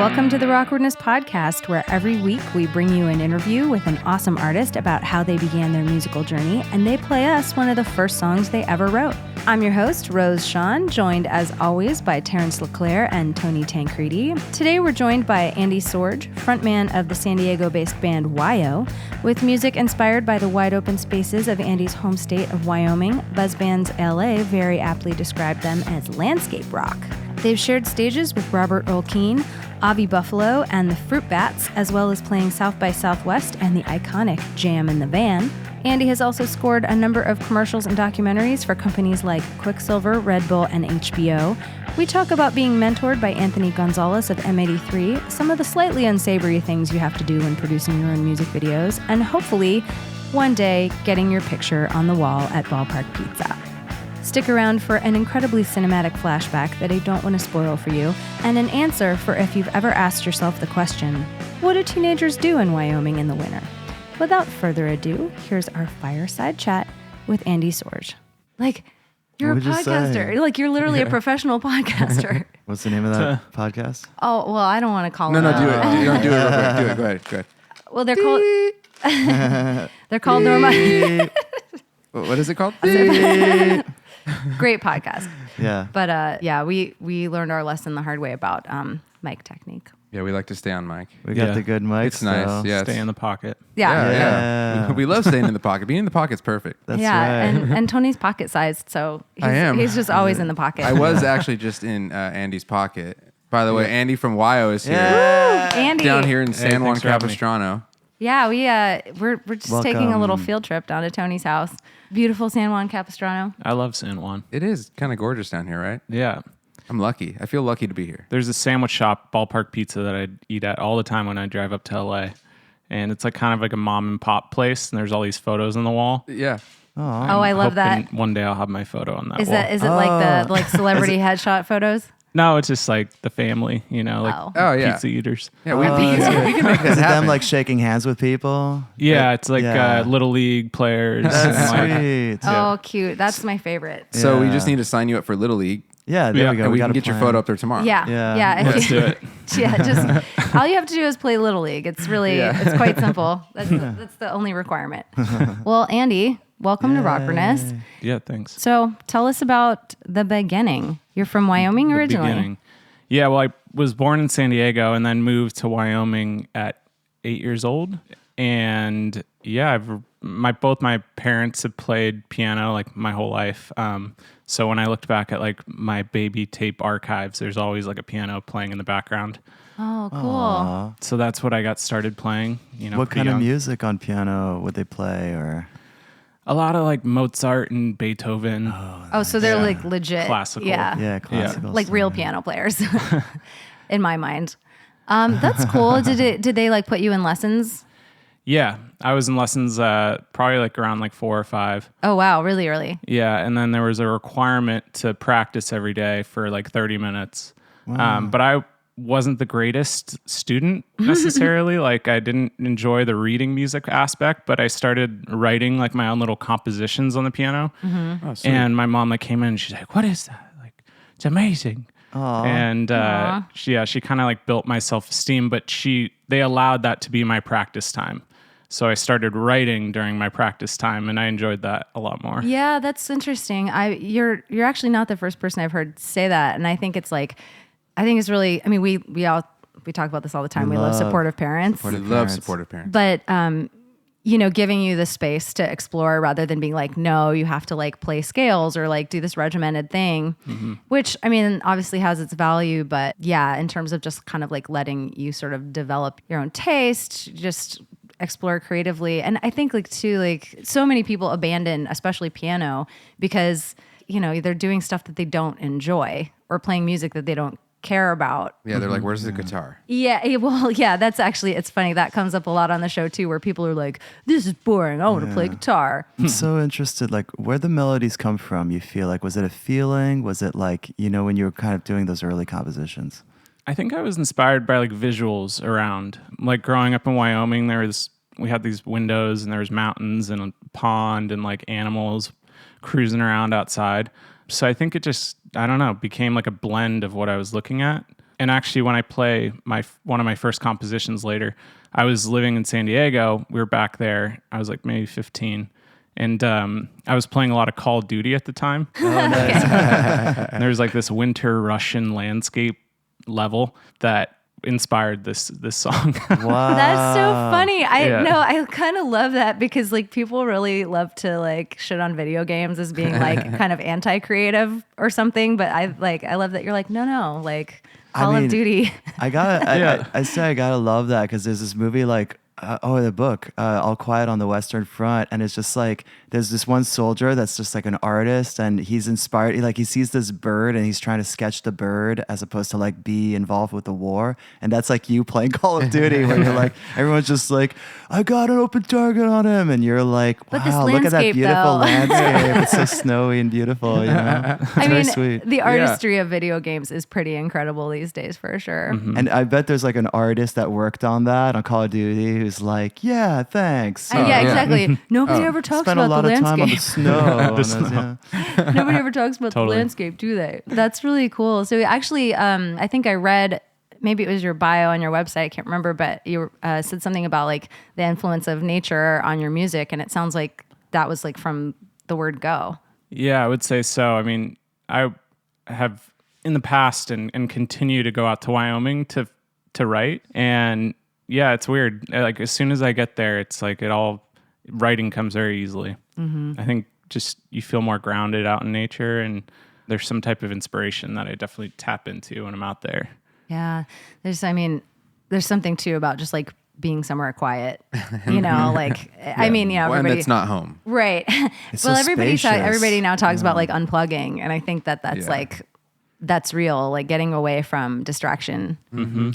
welcome to the Rockwardness Podcast, where every week we bring you an interview with an awesome artist about how they began their musical journey, and they play us one of the first songs they ever wrote. I'm your host, Rose Sean, joined as always by Terence LeClaire and Tony Tancredi. Today we're joined by Andy Sorge, frontman of the San Diego-based band WYO, with music inspired by the wide open spaces of Andy's home state of Wyoming. Buzzbands LA very aptly described them as landscape rock. They've shared stages with Robert Earl Keen, Avi Buffalo, and the Fruit Bats, as well as playing South by Southwest and the iconic Jam in the Van. Andy has also scored a number of commercials and documentaries for companies like Quicksilver, Red Bull, and HBO. We talk about being mentored by Anthony Gonzalez of M83, some of the slightly unsavory things you have to do when producing your own music videos, and hopefully, one day, getting your picture on the wall at Ballpark Pizza. Stick around for an incredibly cinematic flashback that I don't want to spoil for you, and an answer for if you've ever asked yourself the question, what do teenagers do in Wyoming in the winter? Without further ado, here's our fireside chat with Andy Sorge. Like, you're a podcaster. Like, you're literally a professional podcaster. What's the name of that podcast? Oh, well, I don't want to call it. No, do it. You don't do it real quick. Do it. Go ahead. Well, they're called... they're called Norma... What is it called? Great podcast. Yeah. But we learned our lesson the hard way about mic technique. Yeah, we like to stay on mic. We got the good mics. It's nice. Yeah, Stay in the pocket. Yeah. We love staying in the pocket. Being in the pocket's perfect. That's right. and Tony's pocket sized, so he's just always in the pocket. I was actually just in Andy's pocket. By the way, Andy from WYO is here. Yeah. Andy. Down here in San Juan thanks for having me. Capistrano. Yeah, we're just taking a little Welcome. field trip down to Tony's house. Beautiful San Juan Capistrano. I love San Juan. It is kind of gorgeous down here, right? Yeah. I'm lucky. I feel lucky to be here. There's a sandwich shop, Ballpark Pizza, that I eat at all the time when I drive up to LA. And it's like kind of like a mom and pop place, and there's all these photos on the wall. Yeah. Oh, I love that. One day I'll have my photo on that Is wall. it like the celebrity headshot photos? No, it's just like the family, like Oh, yeah. pizza eaters. Yeah, we can make Is that it them happen. like shaking hands with people? Yeah, it's like Little League players. That's and, like, sweet. Oh, cute. That's my favorite. So we Yeah. just need to sign you up for Little League, Yeah, there we go. and we got can a get your plan. photo up there tomorrow. Yeah. Let's do it. Yeah, just all you have to do is play Little League. It's really, it's quite simple. That's the only requirement. Well, Andy, welcome to Rockwardness. Yeah, thanks. So tell us about the beginning. You're from Wyoming originally. Beginning. Yeah, well, I was born in San Diego and then moved to Wyoming at 8 years old. And yeah, both my parents have played piano like my whole life. So when I looked back at like my baby tape archives, there's always like a piano playing in the background. Oh, cool. Aw. So that's what I got started playing. What kind of music on piano would they play? Or A lot of like Mozart and Beethoven. Oh, so they're like legit. Classical. Yeah. classical. Like stuff. real piano players in my mind. That's cool. Did they like put you in lessons? Yeah, I was in lessons probably like around like 4 or 5. Oh, wow. Really early. Yeah, and then there was a requirement to practice every day for like 30 minutes. But I wasn't the greatest student necessarily. Like I didn't enjoy the reading music aspect, but I started writing like my own little compositions on the piano. Mm-hmm. Oh, sweet. And my mom like came in and she's like, "What is that? Like, it's amazing." Aw. And she kind of like built my self-esteem, but they allowed that to be my practice time. So I started writing during my practice time, and I enjoyed that a lot more. Yeah, that's interesting. You're actually not the first person I've heard say that, and I think it's really. I mean, we talk about this all the time. We love supportive parents, We love supportive parents. but giving you the space to explore rather than being like, no, you have to like play scales or like do this regimented thing, which I mean, obviously has its value, but yeah, in terms of just kind of like letting you sort of develop your own taste, just explore creatively. And I think like too, like so many people abandon, especially piano, because, they're doing stuff that they don't enjoy or playing music that they don't care about. Yeah, they're like, where's the guitar? Yeah, well, yeah, that's actually, it's funny. That comes up a lot on the show too, where people are like, this is boring. I want to play guitar. I'm so interested, like, where the melodies come from, you feel like? Was it a feeling? Was it like, when you were kind of doing those early compositions? I think I was inspired by like visuals around. Like growing up in Wyoming, we had these windows and there was mountains and a pond and like animals cruising around outside. So I think it just, I don't know, became like a blend of what I was looking at. And actually, when I play one of my first compositions later, I was living in San Diego. We were back there. I was like maybe 15. And I was playing a lot of Call of Duty at the time. Oh, nice. And there was like this winter Russian landscape level that inspired this song. Wow. That's so funny. Yeah. I kind of love that because like people really love to like shit on video games as being like kind of anti-creative or something. But I love that you're like, no, like Call of Duty. I gotta love that because there's this movie like the book All Quiet on the Western Front, and it's just like there's this one soldier that's just like an artist, and he's inspired. He sees this bird and he's trying to sketch the bird as opposed to like be involved with the war. And that's like you playing Call of Duty, where you're like everyone's just like, I got an open target on him, and you're like, wow, look at that beautiful landscape. It's so snowy and beautiful. You know, it's very sweet. The artistry of video games is pretty incredible these days for sure. Mm-hmm. And I bet there's like an artist that worked on that on Call of Duty who's like, yeah, thanks. Yeah, exactly. Nobody ever talks Spent about a lot the of time on the landscape. snow. Nobody ever talks about Totally. the landscape, do they? That's really cool. So actually, I think I read, maybe it was your bio on your website, I can't remember, but you said something about like the influence of nature on your music, and it sounds like that was like from the word go. Yeah, I would say so. I mean, I have in the past and continue to go out to Wyoming to write. And yeah, it's weird. Like as soon as I get there, it's like writing comes very easily. Mm-hmm. I think just you feel more grounded out in nature, and there's some type of inspiration that I definitely tap into when I'm out there. Yeah. There's something too about just like being somewhere quiet, you know, like, I mean, you know, One everybody, that's not home. right. It's Well, so everybody spacious. now talks about like unplugging. And I think that's Yeah. like, that's real, like getting away from distraction.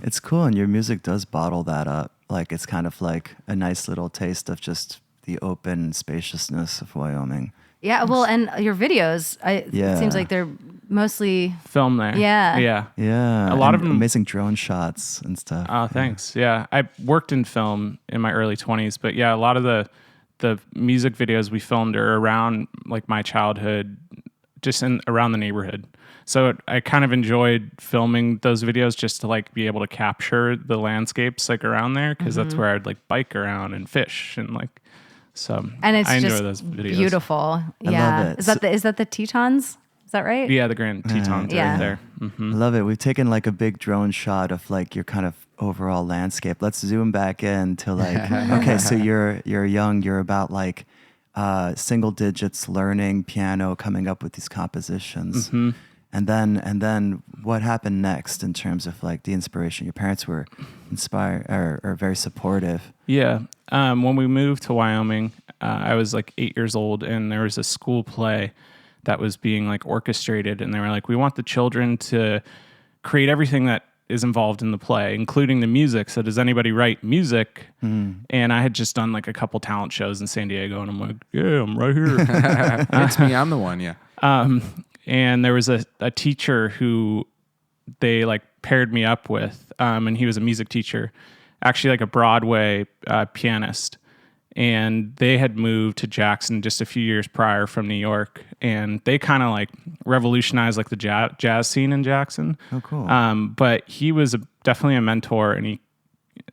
It's cool, and your music does bottle that up. Like it's kind of like a nice little taste of just the open spaciousness of Wyoming. Yeah. Well, and your videos, it Yeah. seems like they're mostly, Film there. Yeah. Yeah. Yeah, A lot and of them- amazing drone shots and stuff. Oh, thanks. Yeah. I worked in film in my early 20s, but yeah, a lot of the music videos we filmed are around like my childhood, just around the neighborhood. So I kind of enjoyed filming those videos just to like be able to capture the landscapes like around there, because that's where I'd like bike around and fish and like, so and it's I enjoy just those videos. beautiful. I Yeah. love it. Is that the Tetons? Is that right? Yeah, the Grand Tetons Yeah. right there. I love it. We've taken like a big drone shot of like your kind of overall landscape. Let's zoom back in to like, okay, so you're young, you're about like single digits, learning piano, coming up with these compositions. And then what happened next in terms of like the inspiration? Your parents were inspired or very supportive. Yeah. When we moved to Wyoming, I was like 8 years old, and there was a school play that was being like orchestrated, and they were like, we want the children to create everything that is involved in the play, including the music. So does anybody write music? And I had just done like a couple talent shows in San Diego, and I'm like, yeah, I'm right here. It's me. I'm the one. Yeah. And there was a teacher who they like paired me up with, and he was a music teacher, actually like a Broadway pianist. And they had moved to Jackson just a few years prior from New York, and they kind of like revolutionized like the jazz scene in Jackson. Oh, cool. But he was definitely a mentor, and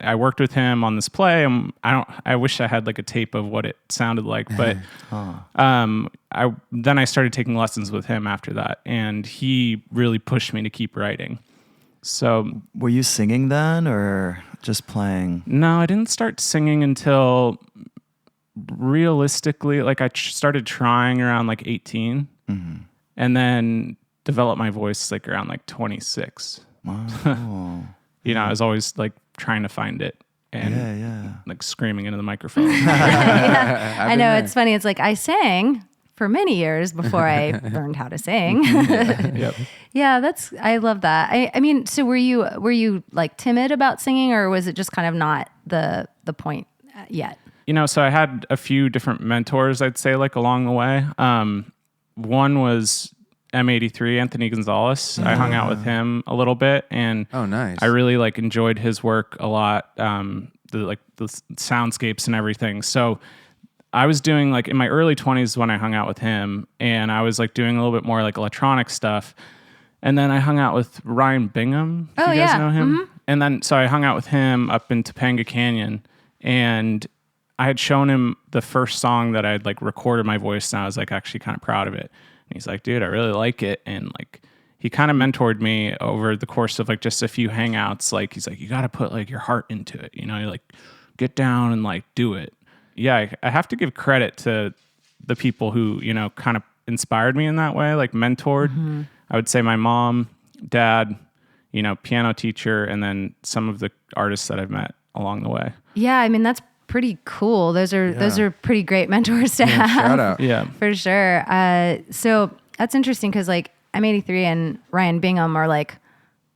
I worked with him on this play. I wish I had like a tape of what it sounded like, but then I started taking lessons with him after that, and he really pushed me to keep writing. So Were you singing then or just playing? no, I didn't start singing until realistically, like I started trying around like 18, and then developed my voice like around like 26. Wow. You know, I was always like trying to find it and Yeah. like screaming into the microphone. I know, it's funny. It's like I sang for many years before I learned how to sing. Yep. Yeah, I love that. I mean, so were you like timid about singing, or was it just kind of not the point yet? You know, so I had a few different mentors, I'd say, like along the way. One was M83, Anthony Gonzalez. I hung out with him a little bit, and Oh, nice. I really like enjoyed his work a lot. The soundscapes and everything. So I was doing like in my early 20s when I hung out with him, and I was like doing a little bit more like electronic stuff. And then I hung out with Ryan Bingham. Oh, you guys yeah. know him? And then, so I hung out with him up in Topanga Canyon, and I had shown him the first song that I'd like recorded my voice, and I was like actually kind of proud of it. And he's like, dude, I really like it. And like, he kind of mentored me over the course of like just a few hangouts. Like, he's like, you got to put like your heart into it, you know, you like get down and like do it. Yeah. I have to give credit to the people who, you know, kind of inspired me in that way, like mentored. I would say my mom, dad, you know, piano teacher, and then some of the artists that I've met along the way. Yeah, I mean that's pretty cool. Those are pretty great mentors to have. Shout out. Yeah. For sure. So that's interesting because like M83 and Ryan Bingham are like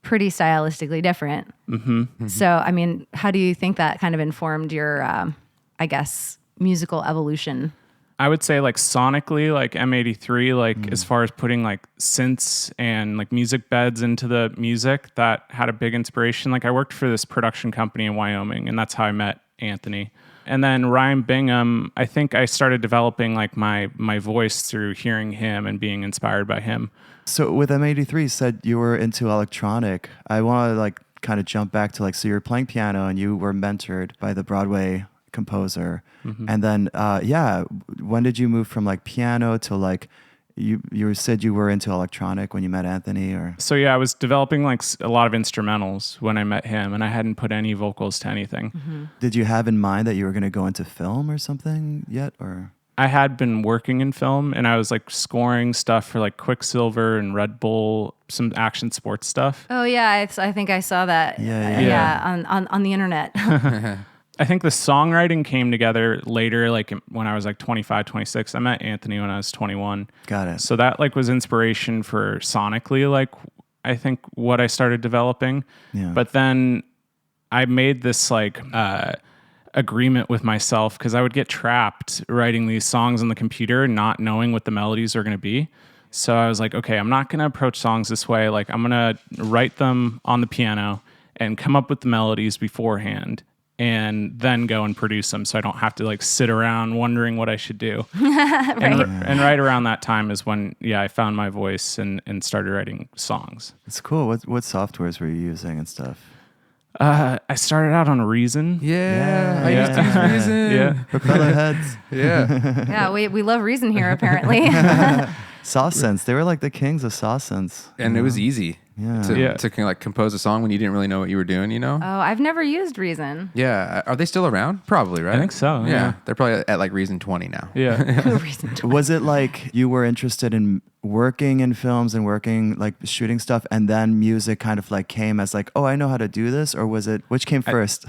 pretty stylistically different. So I mean, how do you think that kind of informed your, I guess, musical evolution? I would say like sonically, like M83, like as far as putting like synths and like music beds into the music, that had a big inspiration. Like I worked for this production company in Wyoming, and that's how I met Anthony. And then Ryan Bingham, I think I started developing like my voice through hearing him and being inspired by him. So with M83, you said you were into electronic. I want to like kind of jump back to like, so you're playing piano and you were mentored by the Broadway composer. And then, when did you move from like piano to like, you said you were into electronic when you met Anthony, or? So yeah, I was developing like a lot of instrumentals when I met him, and I hadn't put any vocals to anything. Did you have in mind that you were going to go into film or something yet, or? I had been working in film, and I was like scoring stuff for like Quicksilver and Red Bull, some action sports stuff. Oh yeah, I think I saw that. On the internet. I think the songwriting came together later, like when I was like 25, 26. I met Anthony when I was 21. Got it. So that like was inspiration for sonically, like I think what I started developing. Yeah. But then I made this like agreement with myself because I would get trapped writing these songs on the computer, not knowing what the melodies are going to be. So I was like, okay, I'm not going to approach songs this way. Like I'm going to write them on the piano and come up with the melodies beforehand, and then go and produce them, so I don't have to like sit around wondering what I should do. And right around that time is when, I found my voice and started writing songs. It's cool. What softwares were you using and stuff? I started out on Reason. I used to use Reason. Yeah. Propeller heads. Yeah, we love Reason here apparently. SawSense. They were like the kings of SawSense. And it was easy Yeah. to kind of like compose a song when you didn't really know what you were doing, you know? Oh, I've never used Reason. Yeah. Are they still around? Probably, right? I think so. Yeah. They're probably at like Reason 20 now. Yeah. Reason. Was it like you were interested in working in films and working like shooting stuff, and then music kind of like came as like, oh, I know how to do this? Or was it, which came first?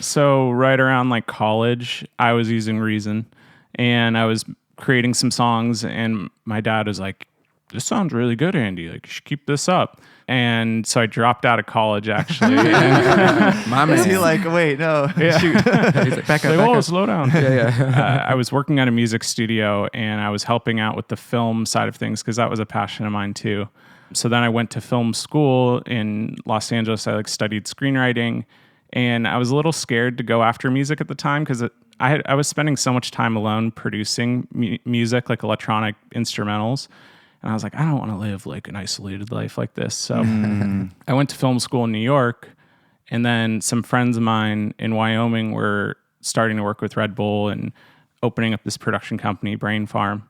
So right around like college, I was using Reason, and I was creating some songs, and my dad was like, this sounds really good, Andy. Like, you should keep this up. And so I dropped out of college, actually. My man. Is he like, wait, no, shoot. He's like, back up. Slow down. I was working at a music studio, and I was helping out with the film side of things because that was a passion of mine too. So then I went to film school in Los Angeles. I like studied screenwriting, and I was a little scared to go after music at the time because I was spending so much time alone producing music, like electronic instrumentals. And I was like, I don't want to live like an isolated life like this. So I went to film school in New York, and then some friends of mine in Wyoming were starting to work with Red Bull and opening up this production company, Brain Farm.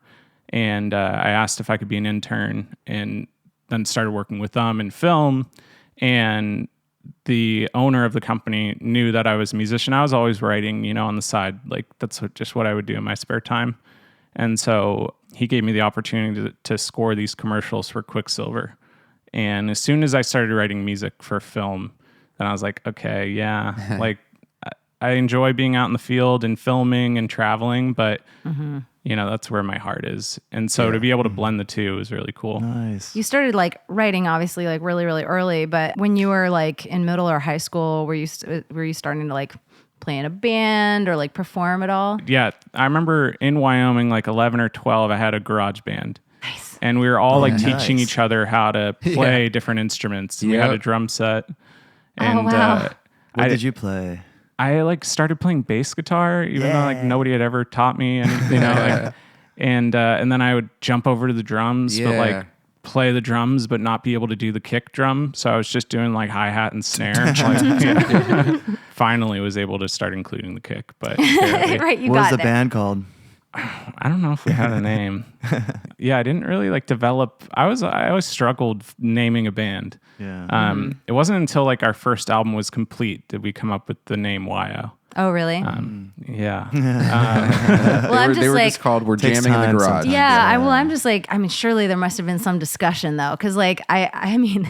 And I asked if I could be an intern, and then started working with them in film. And the owner of the company knew that I was a musician. I was always writing, on the side. Like that's just what I would do in my spare time. And so he gave me the opportunity to score these commercials for Quicksilver. And as soon as I started writing music for film, then I was like, okay, yeah, like I enjoy being out in the field and filming and traveling, but that's where my heart is. And so to be able to blend the two is really cool. Nice. You started like writing obviously like really, really early, but when you were like in middle or high school, were you starting to like play in a band or like perform at all? Yeah. I remember in Wyoming, like 11 or 12, I had a garage band. Nice. And we were all like nice. teaching each other how to play different instruments. And we had a drum set. And wow. What did you play? I like started playing bass guitar, even though like nobody had ever taught me, and and then I would jump over to the drums, but like play the drums but not be able to do the kick drum. So I was just doing like hi-hat and snare. Finally was able to start including the kick, but Right, you What was got the there. band called? I don't know if we had a name. Yeah, I didn't really like develop. I always struggled naming a band. Yeah. It wasn't until like our first album was complete did we come up with the name WYO. Oh, really? Yeah. Well, I'm just they were like, just called "We're Takes Jamming in the time Garage." sometimes. yeah. I'm just like, I mean, surely there must have been some discussion though, because like, I mean,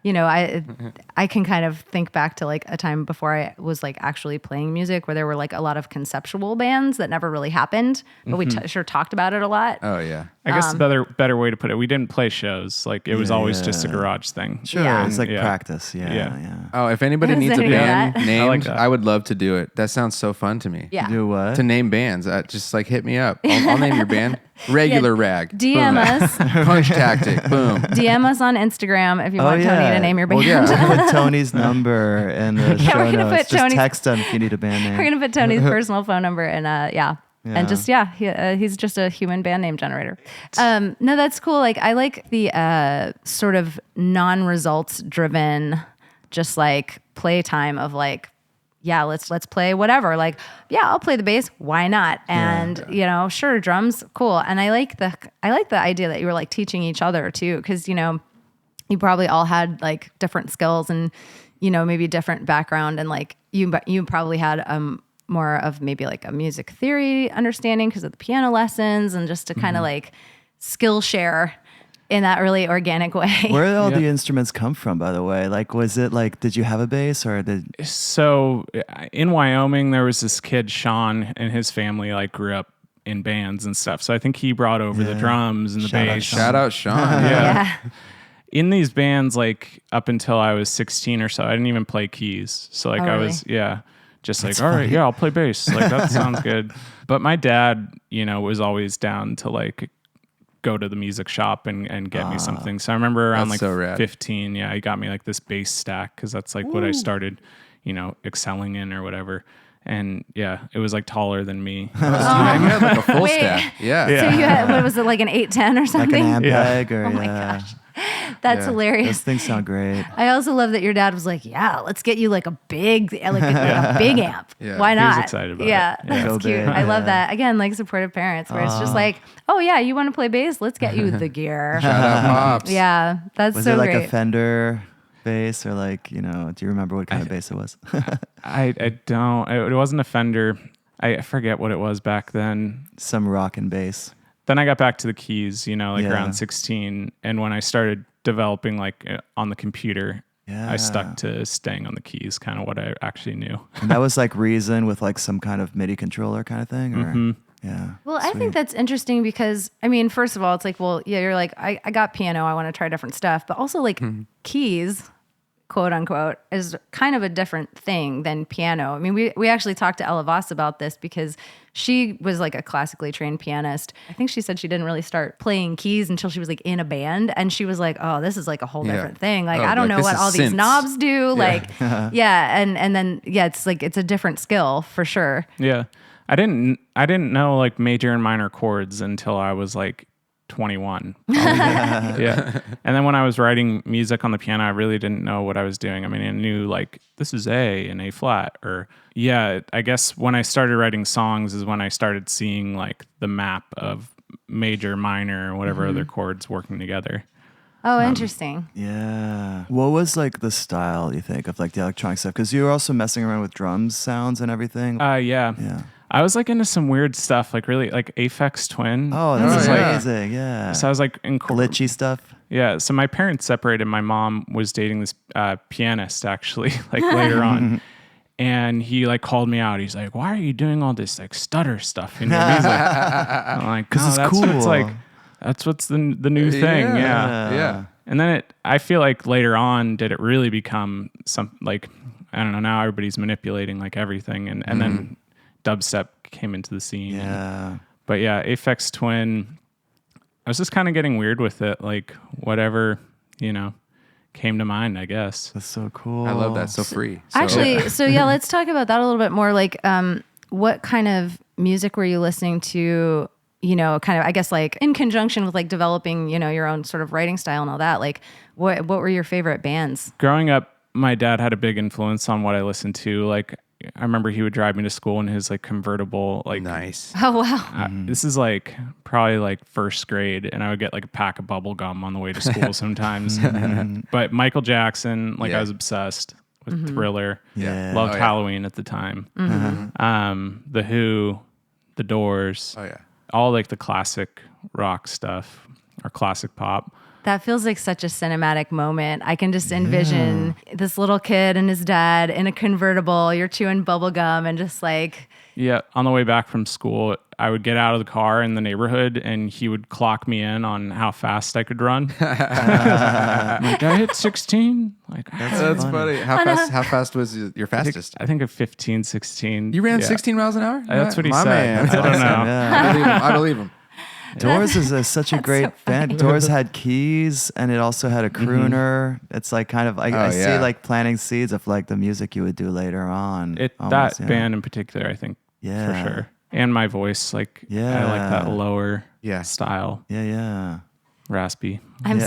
you know, I can kind of think back to like a time before I was like actually playing music where there were like a lot of conceptual bands that never really happened, but we sure talked about it a lot. Oh yeah. I guess the better way to put it, we didn't play shows. Like it was always just a garage thing. Sure. Yeah. It's like Yeah. practice. Yeah. Yeah. Yeah. Oh, if anybody Does needs a anyone hear band that? named, I like that. I would love to do it. That sounds so fun to me. Yeah. Do what? To name bands, just like hit me up. I'll name your band. Regular Rag. DM Boom. us. Punch Tactic. Boom. DM us on Instagram if you want Tony to name your band. Well, yeah. Put Tony's number in the show we're gonna notes. put Just Tony's- text him if you need a band name. We're gonna put Tony's personal phone number and and just he's just a human band name generator. No, that's cool. Like I like the sort of non-results driven, just like playtime of like, yeah, let's play whatever. Like, yeah, I'll play the bass. Why not? And you know, sure, drums, cool. And I like the idea that you were like teaching each other too, because you know, you probably all had like different skills and you know maybe different background, and like you probably had more of maybe like a music theory understanding because of the piano lessons and just to kind of like skill share in that really organic way. Where did all the instruments come from, by the way? Like, was it like, did you have a bass or did? So in Wyoming, there was this kid, Sean, and his family like grew up in bands and stuff. So I think he brought over the drums and the bass. Shout out Sean. Yeah. In these bands, like up until I was 16 or so, I didn't even play keys. So like I was, just like, all right, I'll play bass. Like that sounds good. But my dad, you know, was always down to like go to the music shop and get me something. So I remember around like That's so rad. 15, he got me like this bass stack because that's like what I started, you know, excelling in or whatever. And it was like taller than me. You had like a full Wait. stack. Yeah. So you had, what was it, like an 810 or Like something? an amp peg or Oh my gosh. That's hilarious. Those things sound great. I also love that your dad was like, "Yeah, let's get you like a big, like a big amp. Yeah. Why He not?" was excited about it. Yeah, Yeah. that's Go cute. big. I love Yeah. that. Again, like supportive parents, where it's just like, "Oh yeah, you want to play bass? Let's get you the gear." Shout out Pops. Yeah, that's Was so it like great. a Fender bass or like, you know, do you remember what kind of bass it was? I don't. It wasn't a Fender. I forget what it was back then. Some rock and bass. Then I got back to the keys, you know, like Yeah. around 16. And when I started developing like on the computer, Yeah. I stuck to staying on the keys, kind of what I actually knew. And that was like Reason with like some kind of MIDI controller kind of thing, or yeah. Well, I think that's interesting because, I mean, first of all, it's like, well, yeah, you're like, I got piano, I want to try different stuff, but also like keys, quote unquote, is kind of a different thing than piano. I mean, we actually talked to Ella Voss about this because she was like a classically trained pianist. I think she said she didn't really start playing keys until she was like in a band. And she was like, oh, this is like a whole different thing. Like, Oh, I don't like, know this what is all these synths. knobs do. Like, and then, it's like, it's a different skill for sure. Yeah. I didn't know like major and minor chords until I was like 21. Yeah. And then when I was writing music on the piano, I really didn't know what I was doing. I mean, I knew like this is A and A flat, or I guess when I started writing songs is when I started seeing like the map of major, minor, or whatever other chords working together. Oh, interesting. Yeah. What was like the style, you think, of like the electronic stuff? Because you were also messing around with drums sounds and everything. Yeah. I was like into some weird stuff, like really like Aphex Twin. Oh, that's Oh, yeah. amazing. Yeah. So I was like Glitchy stuff. Yeah. So my parents separated. My mom was dating this pianist actually, like later on. And he like called me out. He's like, "Why are you doing all this like stutter stuff in your music?" I'm like, 'Cause "No, it's that's cool." what's like, that's what's the new thing." Yeah. Yeah. And then I feel like later on, did it really become some like, I don't know, now everybody's manipulating like everything. And then dubstep came into the scene. Yeah. But yeah, Aphex Twin, I was just kind of getting weird with it. Like whatever, you know, came to mind, I guess. That's so cool. I love that. So free. So, Actually, so yeah, let's talk about that a little bit more. Like, what kind of music were you listening to, kind of, I guess, like in conjunction with like developing, your own sort of writing style and all that, like what were your favorite bands? Growing up, my dad had a big influence on what I listened to. Like, I remember he would drive me to school in his like convertible. Like, Nice. Oh, wow. This is like probably like first grade, and I would get like a pack of bubble gum on the way to school sometimes. But Michael Jackson, like I was obsessed with Thriller. Yeah. Loved Halloween at the time. The Who, The Doors. Oh yeah. All like the classic rock stuff or classic pop. That feels like such a cinematic moment. I can just envision this little kid and his dad in a convertible. You're chewing bubble gum and just like... Yeah, on the way back from school, I would get out of the car in the neighborhood and he would clock me in on how fast I could run. Like, I hit 16. Like, That's funny. How fast was your fastest? I think at 15, 16. You ran Yeah. 16 miles an hour? That's what he My said. man. I don't know. Yeah. I believe him. Doors is such a great band. Doors had keys, and it also had a crooner. It's like kind of I see yeah. like planting seeds of like the music you would do later on. That almost, yeah. band in particular, I think, Yeah. for sure. And my voice, like, I like that lower style, Yeah. raspy. I'm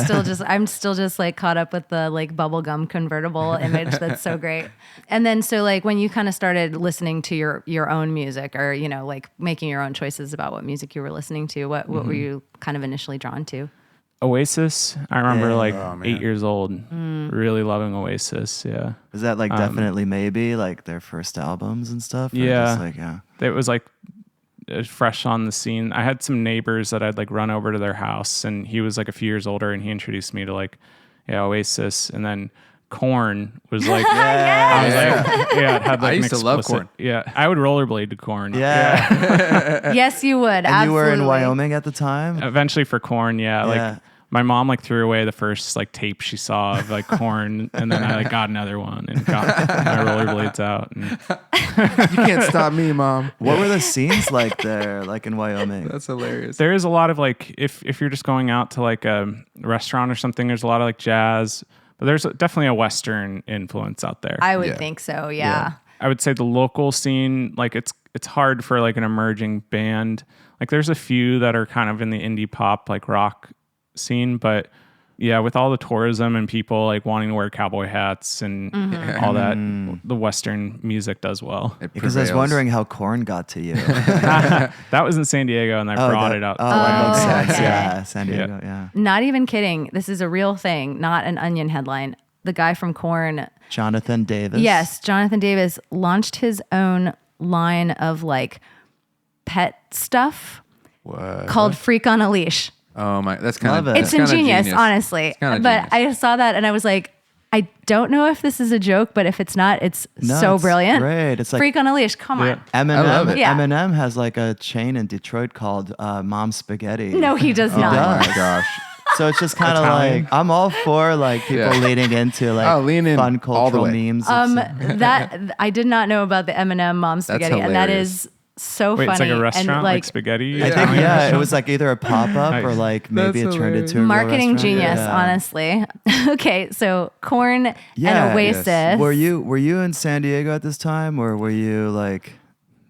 still just like caught up with the like bubblegum convertible image. That's so great. And then so like when you kind of started listening to your own music, or like making your own choices about what music you were listening to, what were you kind of initially drawn to? Oasis. I remember like man. 8 years old, really loving Oasis. Yeah. Is that like definitely maybe like their first albums and stuff? Or Yeah. just like, yeah. It was like fresh on the scene. I had some neighbors that I'd like run over to their house, and he was like a few years older, and he introduced me to like Oasis, and then Korn was like I was like, it had like I used to love Korn. Yeah, I would rollerblade to Korn. Yeah. Yes, you would. And Absolutely. you were in Wyoming at the time? Eventually for Korn, Yeah. like my mom like threw away the first like tape she saw of like Korn, and then I like got another one and got my rollerblades out. And You can't stop me, Mom. What were the scenes like there, like in Wyoming? That's hilarious. there is a lot of like if you're just going out to like a restaurant or something, there's a lot of like jazz, but there's definitely a Western influence out there. I would think so. Yeah. I would say the local scene, like it's hard for like an emerging band. Like there's a few that are kind of in the indie pop like rock scene, but yeah, with all the tourism and people like wanting to wear cowboy hats and all that, the Western music does well. Because I was wondering how Korn got to you. That was in San Diego, and I brought it out. Oh, that makes sense. okay. Yeah, San Diego, yeah. Not even kidding. This is a real thing, not an Onion headline. The guy from Korn, Jonathan Davis. yes, Jonathan Davis launched his own line of like pet stuff called Freak on a Leash. Oh my, that's kind Love of it. It's ingenious, honestly. kinda But genius. I saw that and I was like, I don't know if this is a joke, but if it's not, it's so it's brilliant. great. It's like Freak on a Leash. Come on. Eminem. love it. Yeah. Eminem has like a chain in Detroit called Mom Spaghetti. No, he does Oh not. my gosh. So it's just kind of Italian. like, I'm all for like people leaning into like lean in fun all the cultural way. memes. That I did not know about the Eminem Mom Spaghetti, and that hilarious. is so Wait, funny. it's like a and restaurant, like spaghetti. I think, Italian yeah, it restaurant? was like either a pop-up or Nice. like maybe That's it turned hilarious. into a real marketing restaurant. genius, Yeah. honestly. Okay, so Korn Yeah, and Oasis. yes. Were you in San Diego at this time, or were you like?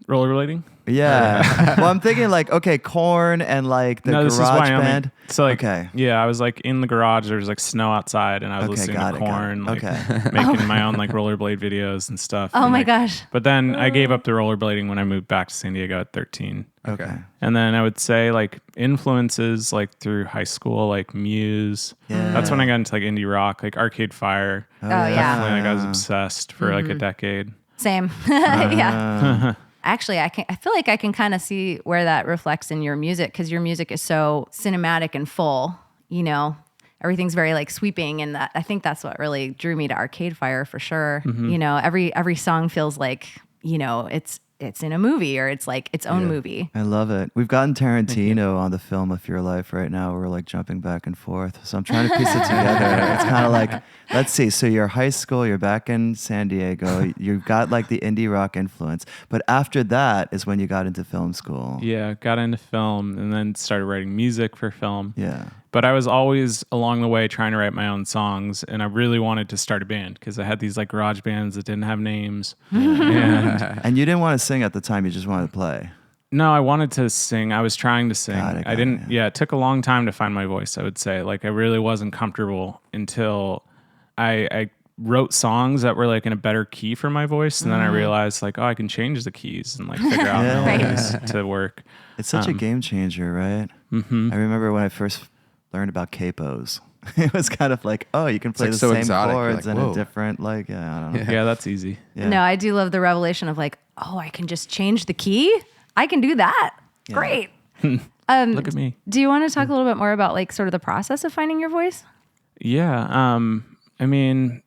rollerblading. Yeah. Well, I'm thinking like, okay, Korn and like the No, this is garage Wyoming. band. So like, Okay. yeah, I was like in the garage. There was like snow outside, and I was Okay, listening got to it, got it. Korn, like Okay. making my own like rollerblade videos and stuff. Oh and, my like, gosh. But then I gave up the rollerblading when I moved back to San Diego at 13. Okay. And then I would say like influences like through high school, like Muse. Yeah. That's when I got into like indie rock, like Arcade Fire. Oh yeah. Definitely, like I was obsessed for like a decade. Same. Yeah. Actually, I feel like I can kind of see where that reflects in your music, because your music is so cinematic and full. You know, everything's very like sweeping, and that I think that's what really drew me to Arcade Fire for sure. You know, every song feels like, you know, it's in a movie, or it's like its own movie. I love it. We've gotten Tarantino on the film of your life right now. We're like jumping back and forth. So I'm trying to piece it together. It's kind of like, let's see. So you're high school, you're back in San Diego. You've got like the indie rock influence. But after that is when you got into film school. Yeah, got into film and then started writing music for film. Yeah. But I was always along the way trying to write my own songs, and I really wanted to start a band because I had these like garage bands that didn't have names. And And you didn't want to sing at the time. You just wanted to play. No, I wanted to sing. I was trying to sing. Got it, I didn't. Yeah, it took a long time to find my voice. I would say, like, I really wasn't comfortable until I wrote songs that were like in a better key for my voice, and then I realized, like, oh, I can change the keys and like figure out melodies to work. It's such a game changer, right? I remember when I first learned about capos. It was kind of like, oh, you can play like the so same exotic. You're chords like, in whoa. a different, like, yeah, I don't know. Yeah, that's easy. Yeah. No, I do love the revelation of like, oh, I can just change the key. I can do that. Yeah. Great. Look at me. Do you want to talk a little bit more about like sort of the process of finding your voice? Yeah. I mean,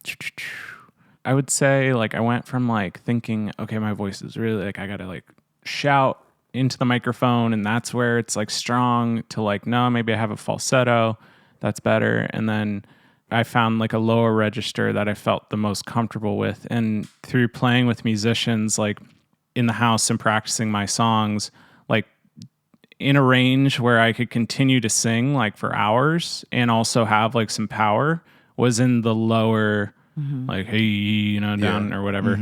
I would say like I went from like thinking, okay, my voice is really like I gotta like shout into the microphone and that's where it's like strong, to like, no, maybe I have a falsetto, that's better. And then I found like a lower register that I felt the most comfortable with. And through playing with musicians like in the house and practicing my songs, like in a range where I could continue to sing like for hours and also have like some power, was in the lower, like, hey, you know, down or whatever.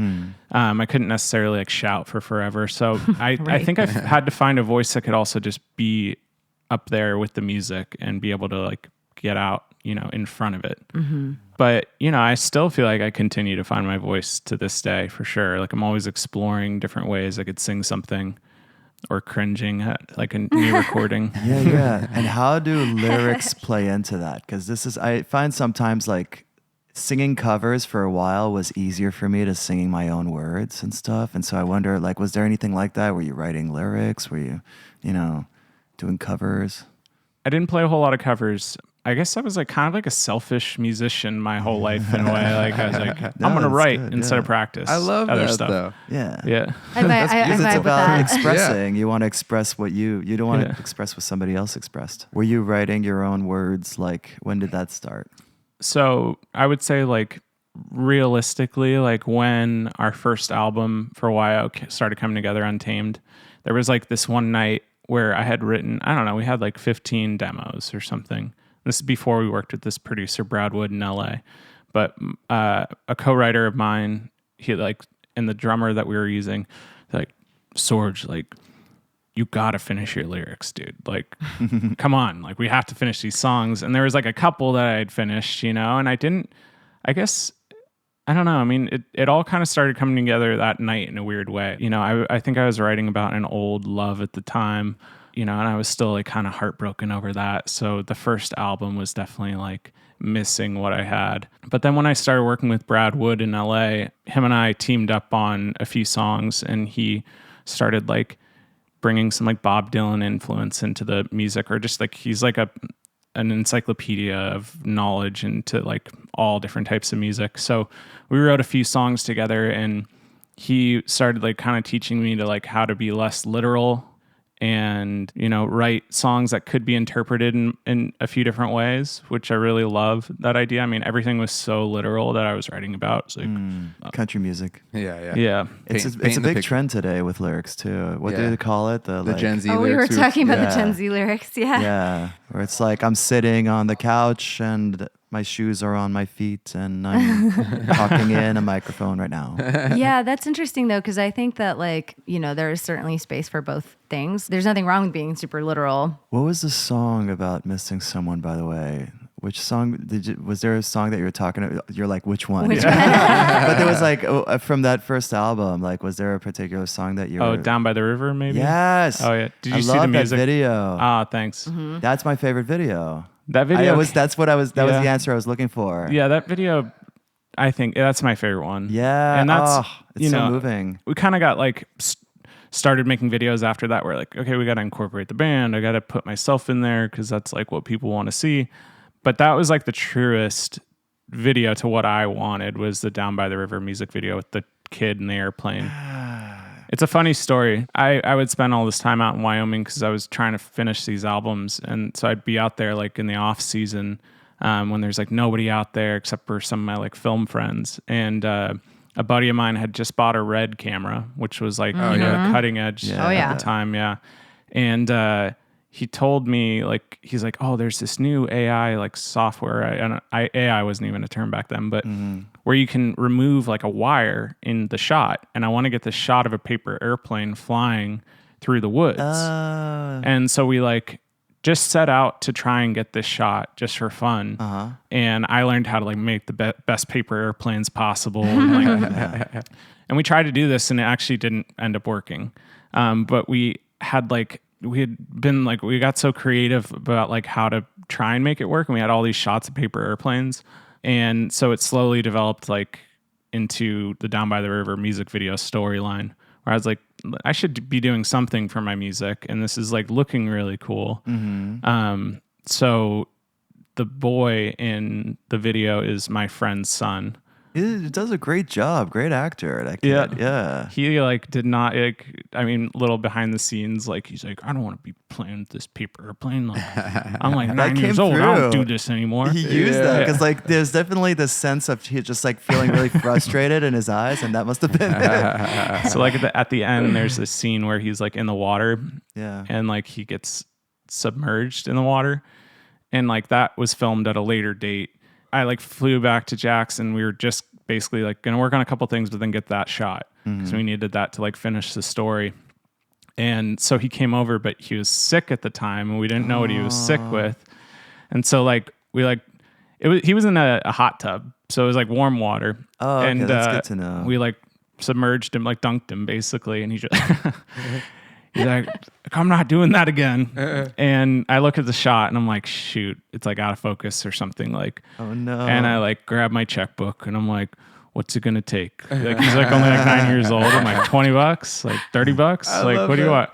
I couldn't necessarily like shout for forever. So I think I've had to find a voice that could also just be up there with the music and be able to like get out, you know, in front of it. But, you know, I still feel like I continue to find my voice to this day for sure. Like I'm always exploring different ways I could sing something, or cringing at like a new recording. Yeah. And how do lyrics play into that? Because I find sometimes like singing covers for a while was easier for me to singing my own words and stuff. And so I wonder, like, was there anything like that? Were you writing lyrics? Were you, you know, doing covers? I didn't play a whole lot of covers. I guess I was like kind of like a selfish musician my whole life in a way. Like I was like, I'm going to write instead of practice. I love other that stuff. though. Yeah. Yeah. I vibe Because it's with about that. expressing. You want to express what you don't want Yeah. to express what somebody else expressed. Were you writing your own words? Like, when did that start? So I would say like realistically, like when our first album for WYO started coming together, Untamed, there was like this one night where I had written, I don't know, we had like 15 demos or something. This is before we worked with this producer, Brad Wood in LA. But a co-writer of mine, he like, and the drummer that we were using, like, Sorge, like, you gotta finish your lyrics, dude. Like, come on, like we have to finish these songs. And there was like a couple that I had finished, you know, and I didn't, I guess, I don't know. I mean, it all kind of started coming together that night in a weird way. You know, I think I was writing about an old love at the time, you know, and I was still like kind of heartbroken over that. So the first album was definitely like missing what I had. But then when I started working with Brad Wood in LA, him and I teamed up on a few songs, and he started like bringing some like Bob Dylan influence into the music, or just like he's like an encyclopedia of knowledge into like all different types of music. So we wrote a few songs together, and he started like kind of teaching me to like how to be less literal and, you know, write songs that could be interpreted in a few different ways, which I really love that idea. I mean, everything was so literal that I was writing about. It's like, Country music. yeah. It's a big trend today with lyrics too. What do they call it? The Gen Z Oh, we were lyrics. talking about Yeah. the Gen Z lyrics. Yeah. Yeah, where it's like I'm sitting on the couch and my shoes are on my feet and I'm talking in a microphone right now. Yeah, that's interesting though, because I think that like, you know, there is certainly space for both things. There's nothing wrong with being super literal. What was the song about missing someone, by the way? Which song was there a song that you were talking about? You're like, which one? Which But there was like, from that first album, like, was there a particular song that you Oh, were... Down by the River, maybe? Yes. Oh, yeah. Did you I see love the music? that video. Ah, thanks. That's my favorite video. That video. That was the Yeah. answer I was looking for. Yeah, that video, I think that's my favorite one. Yeah. And that's, it's you so know, moving. we kind of got like started making videos after that. We're like, okay, we got to incorporate the band. I got to put myself in there because that's like what people want to see. But that was like the truest video to what I wanted, was the Down by the River music video with the kid in the airplane. It's a funny story. I would spend all this time out in Wyoming because I was trying to finish these albums. And so I'd be out there like in the off season when there's like nobody out there except for some of my like film friends. And a buddy of mine had just bought a Red camera, which was like, you know, cutting edge at the time. Yeah. And he told me, like, he's like, oh, there's this new AI like software. And AI wasn't even a term back then, but where you can remove like a wire in the shot. And I want to get this shot of a paper airplane flying through the woods. Uh, And so we like just set out to try and get this shot just for fun. And I learned how to like make the best paper airplanes possible. And, like, and we tried to do this and it actually didn't end up working. But we had been like, we got so creative about like how to try and make it work. And we had all these shots of paper airplanes. And so it slowly developed like into the Down by the River music video storyline, where I was like, I should be doing something for my music. And this is like looking really cool. So the boy in the video is my friend's son. He does a great job. Great actor. That kid. Yeah. He like did not like, I mean, little behind the scenes, like he's like, I don't want to be playing with this paper airplane. Like, I'm like 9 years old. I don't do this anymore. He used that because like there's definitely this sense of he just like feeling really frustrated in his eyes, and that must have been it. So like at the end, there's this scene where he's like in the water, and like he gets submerged in the water, and like that was filmed at a later date. I like flew back to Jackson. We were just basically like going to work on a couple things, but then get that shot. So we needed that to like finish the story. And so he came over, but he was sick at the time and we didn't know what he was sick with. And so like, he was in a hot tub. So it was like warm water. Oh, okay, and that's good to know. We like submerged him, like dunked him basically. And he just, he's like, I'm not doing that again. And I look at the shot and I'm like, shoot, it's like out of focus or something like. Oh no. And I like grab my checkbook and I'm like, what's it gonna take? Like he's like only like 9 years old. I'm like $20, like $30. Like what do you want?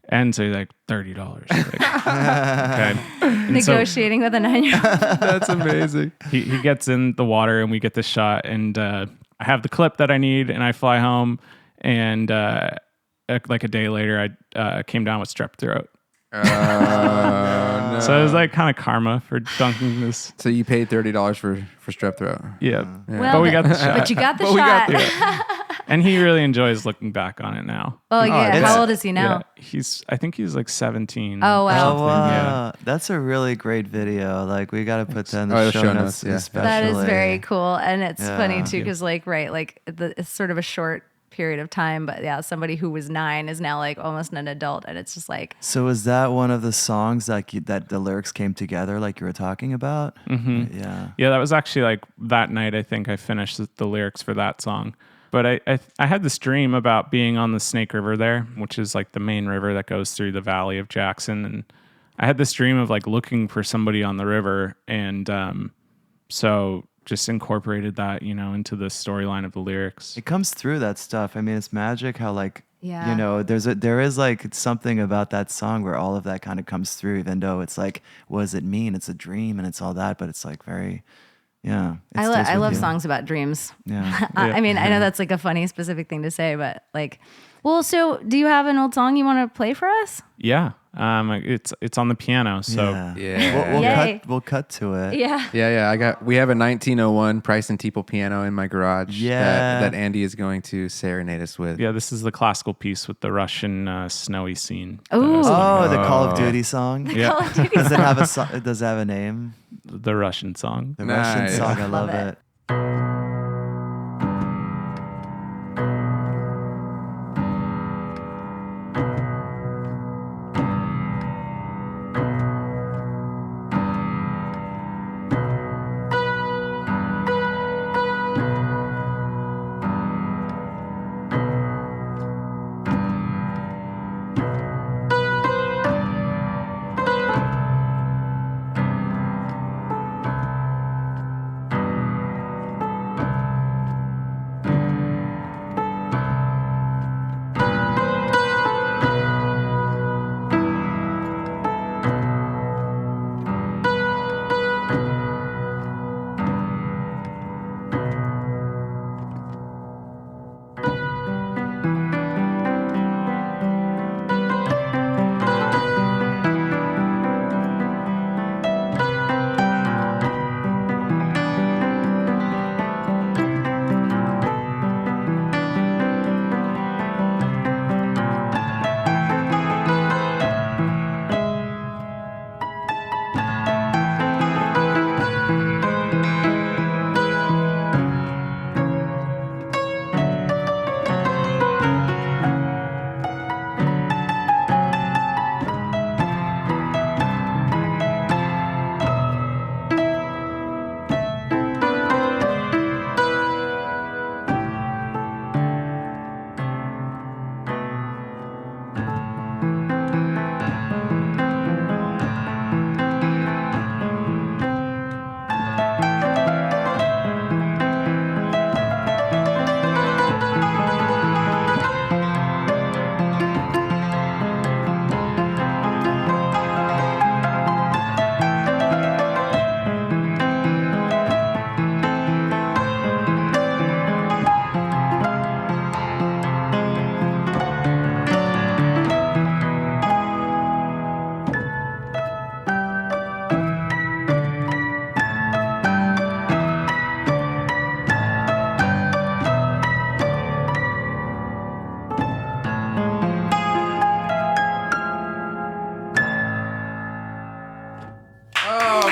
And so he's like $30. Like, okay. Negotiating with a 9-year-old. That's amazing. He gets in the water and we get the shot and I have the clip that I need and I fly home and like a day later I came down with strep throat. No. So it was like kind of karma for dunking this. So you paid $30 for strep throat. Yeah. Well, but we got the shot. But you got the But we got shot. And he really enjoys looking back on it now. Oh yeah. it's- How old is he now? Yeah, I think he's like 17. Oh, wow. Oh wow, Yeah. that's a really great video. Like we got to put that in the Oh, show notes, yeah. especially. That is very cool. And it's funny Yeah. too, because like, right, like it's sort of a short period of time, but yeah, somebody who was 9 is now like almost an adult. And it's just like, So was that one of the songs that the lyrics came together, like you were talking about? Mm-hmm. Yeah. Yeah, that was actually like that night. I think I finished the lyrics for that song. But I had this dream about being on the Snake River there, which is like the main river that goes through the valley of Jackson. And I had this dream of like looking for somebody on the river. And so just incorporated that, into the storyline of the lyrics. It comes through that stuff. I mean, it's magic how like, Yeah. there is like something about that song where all of that kind of comes through, even though it's like, what does it mean? It's a dream and it's all that, but it's like very, yeah. it stays I with love you. songs about dreams. Yeah. I mean, I know that's like a funny specific thing to say, but like, well, so do you have an old song you want to play for us? Yeah. It's on the piano. So Yeah. We'll cut to it. Yeah. Yeah. We have a 1901 Price and Teeple piano in my garage. Yeah. That Andy is going to serenade us with. yeah, this is the classical piece with the Russian snowy scene. Ooh. Oh, the Call of Duty song. Yeah, Does it have a name? the Russian song. The Russian Nice. song. I love Love it. it.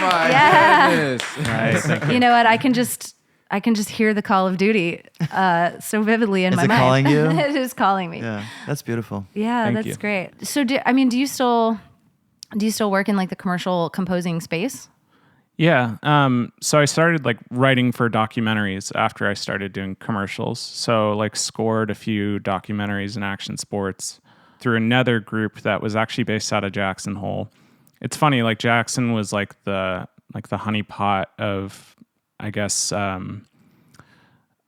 my Yeah. goodness. Nice. Thank you. You know what? I can just hear the Call of Duty so vividly in Is my it mind. calling you? It is calling me. Yeah, that's beautiful. Yeah, Thank that's you. great. So, do you still work in like the commercial composing space? Yeah. So I started like writing for documentaries after I started doing commercials. So like scored a few documentaries in action sports through another group that was actually based out of Jackson Hole. It's funny, like Jackson was like the honeypot of, I guess,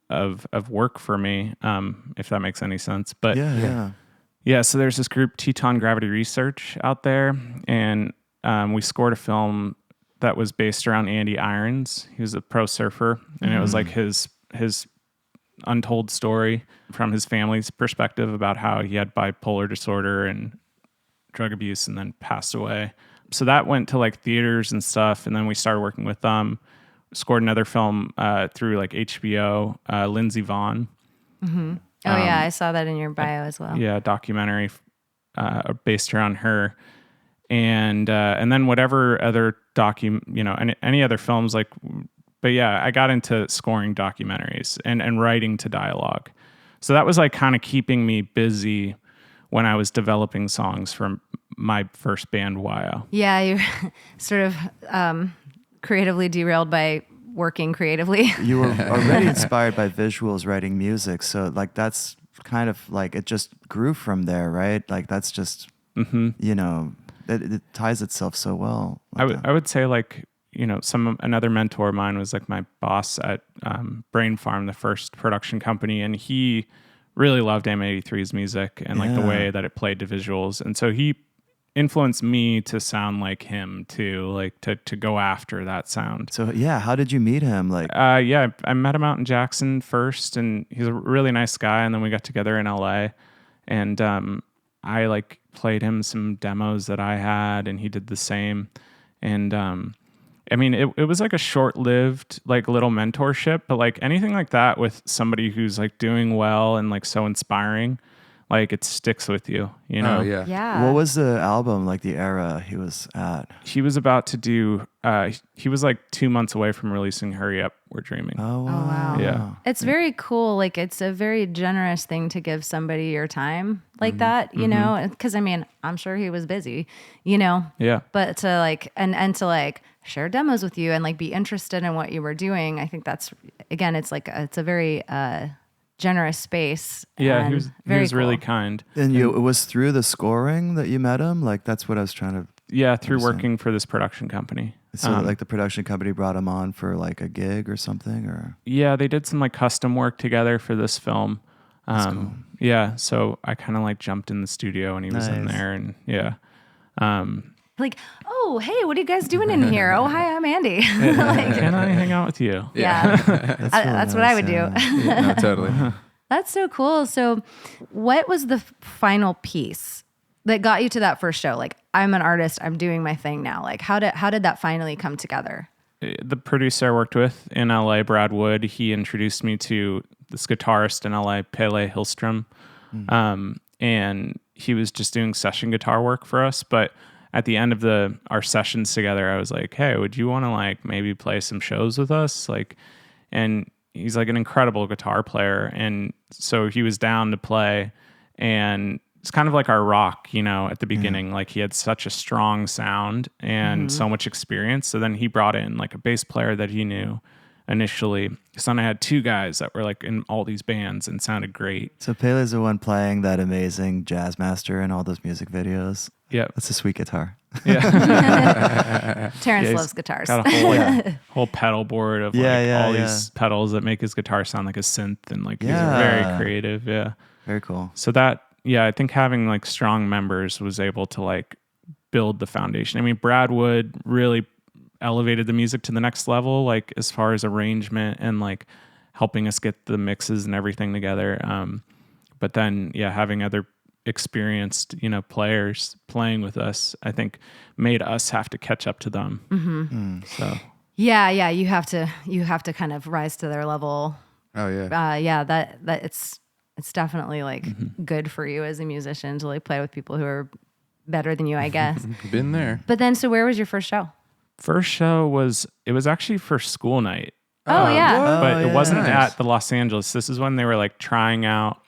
of work for me, if that makes any sense. But Yeah. so there's this group, Teton Gravity Research, out there, and we scored a film that was based around Andy Irons. He was a pro surfer, and it was like his untold story from his family's perspective about how he had bipolar disorder and drug abuse and then passed away. So that went to like theaters and stuff, and then we started working with them. Scored another film through like HBO, Lindsey Vonn. Oh yeah, I saw that in your bio as well. Yeah, documentary based around her, and then whatever other any other films like. But yeah, I got into scoring documentaries and writing to dialogue, so that was like kind of keeping me busy when I was developing songs for my first band, WYO. Yeah, you're sort of creatively derailed by working creatively. You were already inspired by visuals writing music, so like that's kind of like it just grew from there, right? Like that's just it ties itself so well. I would say like another mentor of mine was like my boss at Brain Farm, the first production company, and he really loved M83's music and like the way that it played to visuals, and so he influenced me to sound like him too, like to go after that sound. So yeah, how did you meet him? Like I met him out in Jackson first, and he's a really nice guy, and then we got together in LA, and I like played him some demos that I had, and he did the same. And I mean, it was like a short-lived like little mentorship, but like anything like that with somebody who's like doing well and like so inspiring, like it sticks with you, you know? Oh, yeah. Yeah. what was the album, like the era he was at? He was about to do, he was like 2 months away from releasing Hurry Up, We're Dreaming. Oh wow. Yeah. It's very cool. Like it's a very generous thing to give somebody your time like that, you know? Because I mean, I'm sure he was busy, you know? Yeah. But to like, and to like share demos with you and like be interested in what you were doing, I think that's, again, it's like, it's a very generous space. Yeah, and he was very really cool. kind. And it was through the scoring that you met him? Like that's what I was trying to. Yeah, through working for this production company. So like the production company brought him on for like a gig or something, or Yeah, they did some like custom work together for this film. cool. Yeah, so I kind of like jumped in the studio and he was in Nice. there, and yeah. Like, oh, hey, what are you guys doing in here? Oh, hi, I'm Andy. Can I hang out with you? Yeah. That's what I would do. Yeah, no, totally. That's so cool. So what was the final piece that got you to that first show? Like, I'm an artist, I'm doing my thing now. Like, how did that finally come together? The producer I worked with in LA, Brad Wood, he introduced me to this guitarist in LA, Pele Hillstrom. And he was just doing session guitar work for us. But at the end of our sessions together, I was like, hey, would you want to like maybe play some shows with us? Like, and he's like an incredible guitar player. And so he was down to play, and it's kind of like our rock, you know, at the beginning. Like he had such a strong sound and so much experience. So then he brought in like a bass player that he knew initially. So then I had two guys that were like in all these bands and sounded great. So Pele's the one playing that amazing Jazz Master in all those music videos. Yeah. That's a sweet guitar. Yeah. Terrence he's loves guitars. Got a whole, whole pedal board of all yeah. these pedals that make his guitar sound like a synth, and like he's Yeah. very creative. Yeah. Very cool. So that, yeah, I think having like strong members was able to like build the foundation. I mean, Brad Wood really elevated the music to the next level, like as far as arrangement and like helping us get the mixes and everything together. But then, yeah, having other experienced, you know, players playing with us, I think made us have to catch up to them. So Yeah, you have to kind of rise to their level. Oh yeah. Yeah, that it's definitely like good for you as a musician to like play with people who are better than you, I guess. Been there. But then, so where was your first show? First show was actually for school night. Oh, yeah. But it wasn't Nice. at the Los Angeles. This is when they were like trying out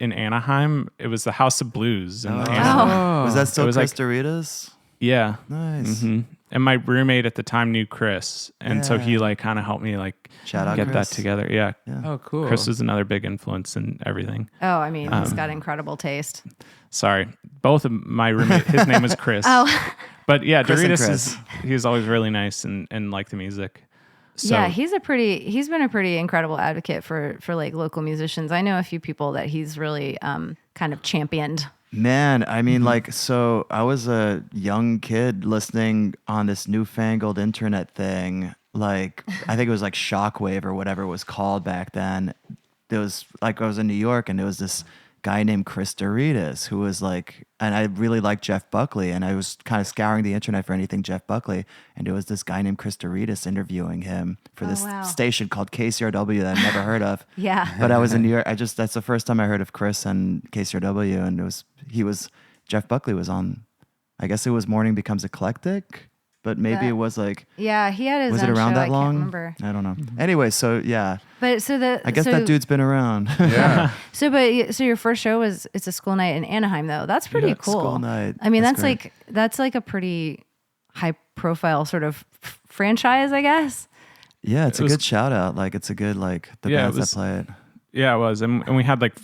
in Anaheim. It was the House of Blues in Anaheim. Was that still It was Chris like- Doritas? Yeah. Nice. And my roommate at the time knew Chris, and so he like kind of helped me like Shout out get Chris. that together. Yeah. Oh, cool. Chris was another big influence in everything. Oh, I mean, he's got incredible taste. Sorry, both of my roommate. His name was Chris. But yeah, Chris and Doritas he was always really nice and liked the music. So, Yeah, he's been a pretty incredible advocate for like local musicians. I know a few people that he's really kind of championed. Man, I mean, like, so I was a young kid listening on this newfangled internet thing. Like, I think it was like Shockwave or whatever it was called back then. There was like, I was in New York and there was this guy named Chris Doritas who was like, and I really liked Jeff Buckley, and I was kind of scouring the internet for anything Jeff Buckley, and there was this guy named Chris Doritas interviewing him for this wow. station called KCRW that I'd never heard of. Yeah. But I was in New York. That's the first time I heard of Chris and KCRW, and Jeff Buckley was on. I guess it was Morning Becomes Eclectic, but maybe it was like. Yeah, he had his Was own it around show. that long? I can't remember. I don't know. Anyway, so yeah, But I guess that dude's been around. Yeah. So your first show it's a school night in Anaheim though. That's pretty cool. School night. I mean, That's that's like a pretty high profile sort of franchise, I guess. Yeah, it's It a was- good shout out. Like it's a good like the Yeah, it bands was- that play it. Yeah, it was, and we had like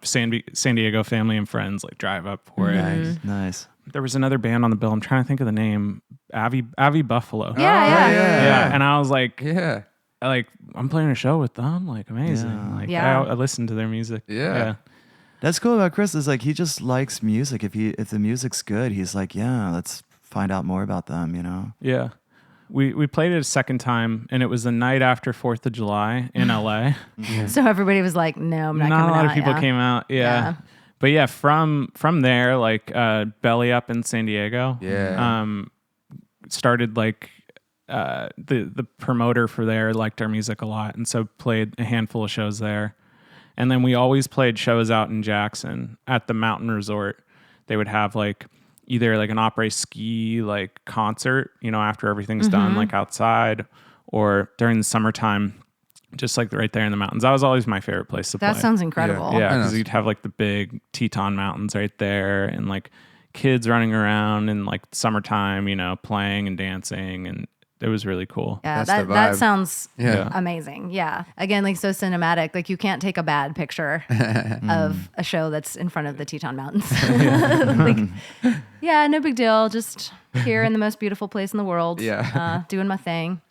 San Diego family and friends like drive up for it. Nice. There was another band on the bill. I'm trying to think of the name. Avi Buffalo. Yeah. Yeah, and I was like, Yeah. I'm playing a show with them. Like amazing. Yeah. Like Yeah. I listened to their music. Yeah. That's cool about Chris is like he just likes music. If the music's good, he's like, yeah, let's find out more about them. You know. Yeah. We played it a second time, and it was the night after 4th of July in LA. So everybody was like, "No, I'm not Not coming a lot of out," people yeah. came out. Yeah. Yeah. But yeah, from there, like Belly Up in San Diego. Yeah. Started like the promoter for there liked our music a lot, and so played a handful of shows there. And then we always played shows out in Jackson at the Mountain Resort. They would have like either like an après ski like concert, after everything's done, like outside, or during the summertime, just like right there in the mountains. That was always my favorite place to play. That sounds incredible. Yeah, I know. because you'd have like the big Teton Mountains right there, and like kids running around in like summertime, playing and dancing, and it was really cool. Yeah, That's the that vibe. sounds Yeah. amazing. Yeah. Again, like so cinematic. Like you can't take a bad picture of a show that's in front of the Teton Mountains. Yeah, no big deal. Just here in the most beautiful place in the world. Yeah. Doing my thing.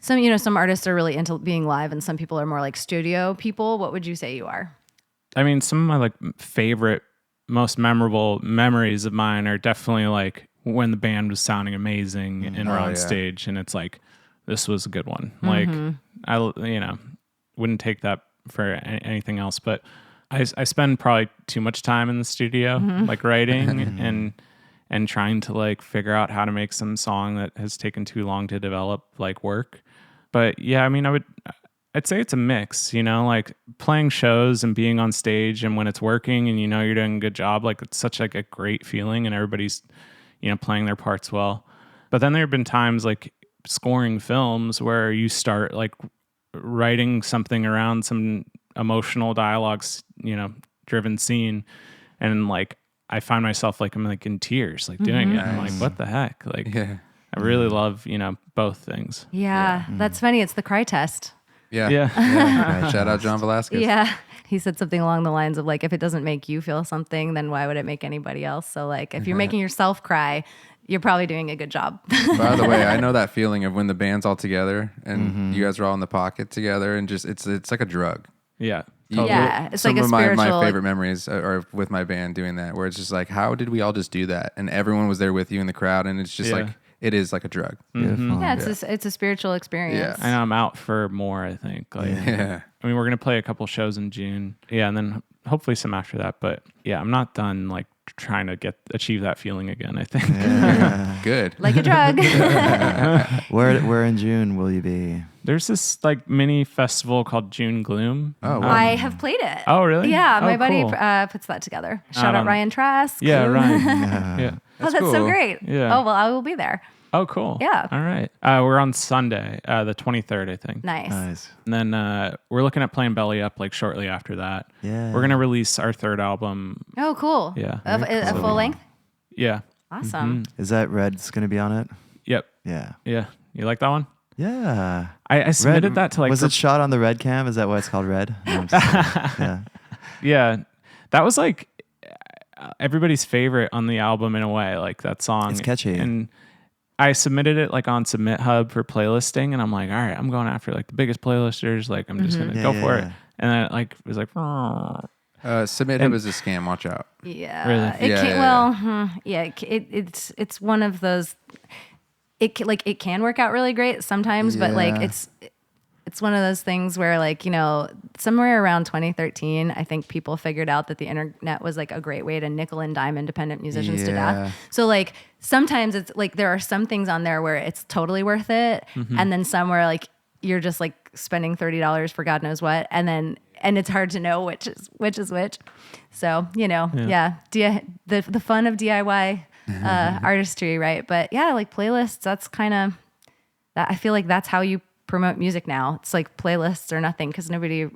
Some artists are really into being live, and some people are more like studio people. What would you say you are? I mean, some of my like favorite, most memorable memories of mine are definitely like when the band was sounding amazing and we're on yeah. stage, and it's like, this was a good one. Like I wouldn't take that for anything else, but I spend probably too much time in the studio, like writing and trying to like figure out how to make some song that has taken too long to develop like work. But yeah, I mean, I'd say it's a mix, like playing shows and being on stage, and when it's working and you're doing a good job, like it's such like a great feeling, and everybody's playing their parts well. But then there have been times like scoring films where you start like writing something around some emotional dialogues, driven scene, and like I find myself like I'm like in tears like doing it. I'm like, what the heck? Like Yeah. I really love, both things. Yeah, that's funny. It's the cry test. Yeah. Yeah. Shout out John Velasquez. Yeah. He said something along the lines of like, if it doesn't make you feel something, then why would it make anybody else? So like, if you're making yourself cry, you're probably doing a good job. By the way, I know that feeling of when the band's all together and you guys are all in the pocket together, and just it's like a drug. Yeah. Yeah, it's Some like a of spiritual. my favorite memories are with my band doing that, where it's just like, how did we all just do that? And everyone was there with you in the crowd, and it's just Yeah. like, it is like a drug. Beautiful. Yeah, it's a spiritual experience. And I'm out for more, I think. Like, Yeah. I mean, we're going to play a couple shows in June. Yeah. And then hopefully some after that. But yeah, I'm not done like trying to achieve that feeling again, I think. Good. Like a drug. Where in June will you be? There's this like mini festival called June Gloom. Oh, wow. I have played it. Oh, really? Yeah, my Oh, buddy cool. puts that together. Shout out on- Ryan Trask. Yeah, Ryan. Yeah. Oh, that's so cool. great. Yeah. Oh, well, I will be there. Oh, cool. Yeah. All right. We're on Sunday, the 23rd, I think. Nice. And then we're looking at playing Belly Up like shortly after that. Yeah. We're gonna release our third album. Oh, cool. Yeah. A full length? Yeah. Awesome. Is that Red's going to be on it? Yep. Yeah. Yeah. You like that one? Yeah. I submitted that to like. Was it shot on the Red cam? Is that why it's called Red? No, I'm just kidding. Yeah. Yeah. That was like everybody's favorite on the album in a way. Like that song. It's catchy. And I submitted it like on Submit Hub for playlisting, and I'm like, all right, I'm going after like the biggest playlisters. Like I'm just gonna go for it. And then it was like. Submit Hub is a scam. Watch out. Yeah. Really? It's one of those. It can work out really great sometimes, but like it's one of those things where like, you know, somewhere around 2013, I think people figured out that the internet was like a great way to nickel and dime independent musicians to death. So like sometimes it's like there are some things on there where it's totally worth it, and then somewhere like you're just like spending $30 for God knows what, and it's hard to know which is which. So, you know, the fun of DIY artistry, right? But yeah, like playlists, that's kind of that. I feel like that's how you promote music now. It's like playlists or nothing because nobody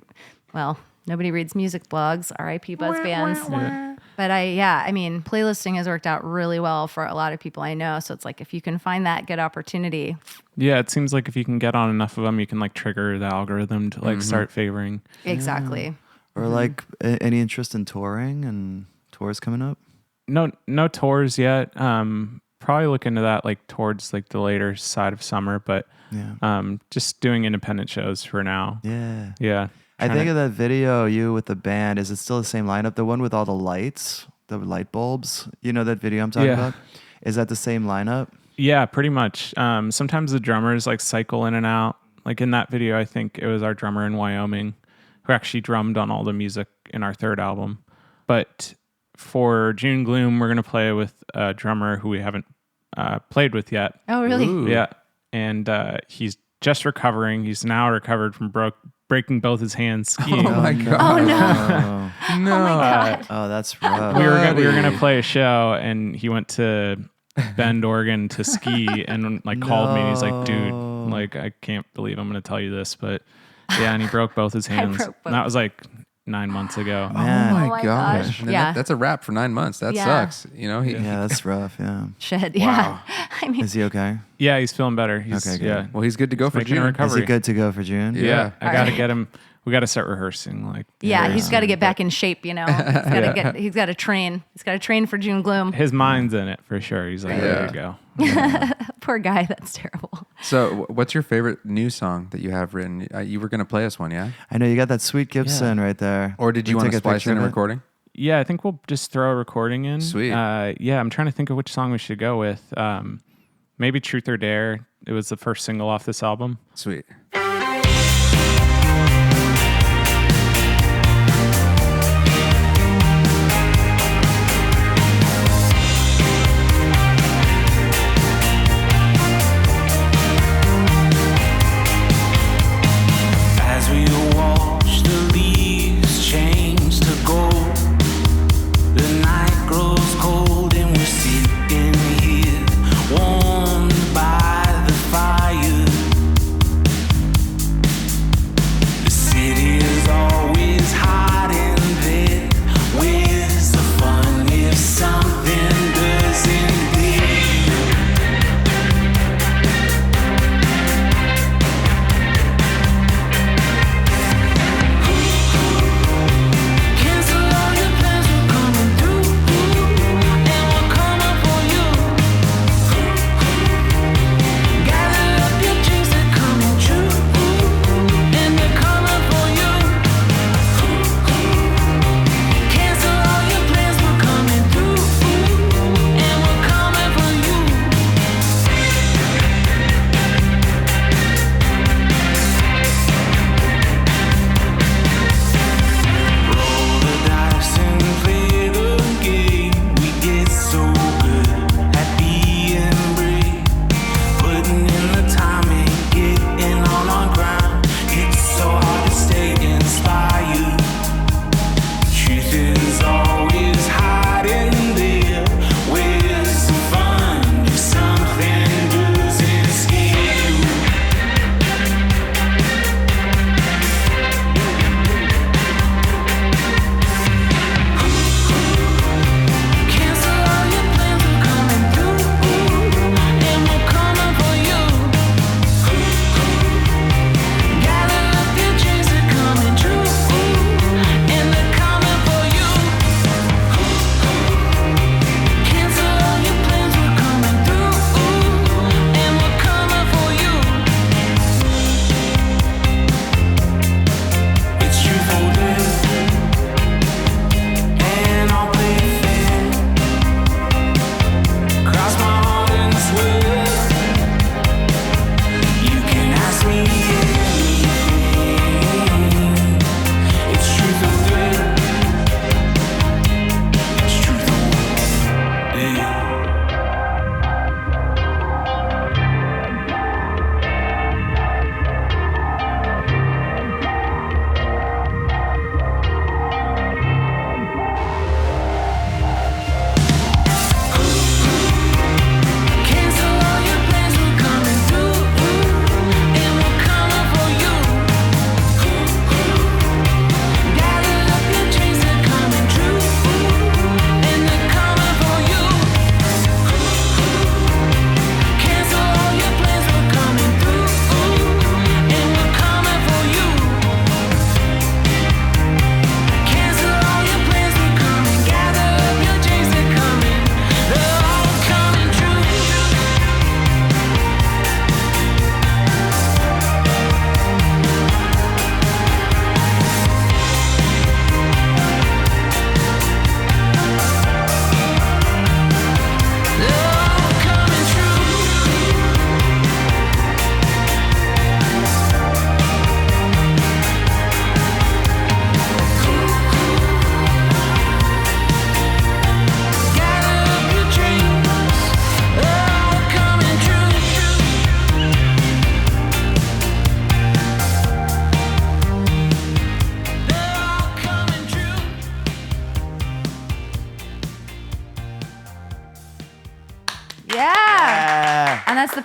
reads music blogs, RIP buzz bands. But I mean, playlisting has worked out really well for a lot of people I know. So it's like if you can find that good opportunity. Yeah, it seems like if you can get on enough of them, you can like trigger the algorithm to like start favoring. Exactly. Or like any interest in touring and tours coming up? No tours yet. Probably look into that like towards like the later side of summer, but just doing independent shows for now. Yeah. Yeah. I think of that video, you with the band. Is it still the same lineup? The one with all the lights, the light bulbs? You know that video I'm talking about? Is that the same lineup? Yeah, pretty much. Sometimes the drummers like cycle in and out. Like in that video, I think it was our drummer in Wyoming who actually drummed on all the music in our third album. But for June Gloom, we're going to play with a drummer who we haven't played with yet. Oh, really? Ooh. Yeah. And he's just recovering. He's now recovered from breaking both his hands skiing. Oh my god. Oh no. No. Oh my God. Oh, that's rough. We were gonna play a show, and he went to Bend, Oregon to ski, and like called me, and he's like, "Dude, like I can't believe I'm gonna tell you this, but yeah," and he broke both his hands. broke both. And that was like 9 months ago. Man. Oh my my gosh. gosh. And Yeah. that's a wrap for 9 months. That Yeah. sucks. You know, Yeah, that's rough. Yeah. Shit. Yeah. I mean, Is he okay? Yeah, he's feeling better. He's, Okay, good. yeah, well, he's good to go for making a June. recovery. Is he good to go for June? Yeah. I gotta right. get him. We gotta start rehearsing. Like, yeah, he's got to get back in shape, you know. He's got to train. He's got to train for June Gloom. his mind's in it for sure. He's like ready to go. Poor guy. That's terrible. So, what's your favorite new song that you have written? You were going to play us one, yeah? I know you got that sweet Gibson right there. Or did you We want to take a splice picture in a of it? recording? Yeah, I think we'll just throw a recording in. Sweet. Yeah, I'm trying to think of which song we should go with. Maybe Truth or Dare. It was the first single off this album. Sweet. As we watch the leaves change to gold, the night grows cold and we're sitting here, warmed by the fire.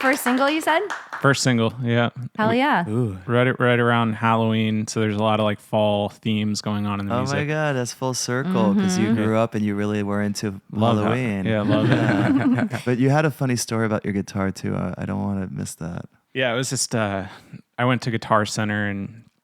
first single you said? First single, yeah. Hell yeah. Right around Halloween, so there's a lot of like fall themes going on in the Oh music. my God, that's full circle because you grew up and you really were into Halloween. Love it. But you had a funny story about your guitar too. I don't want to miss that. Yeah, it was just I went to Guitar Center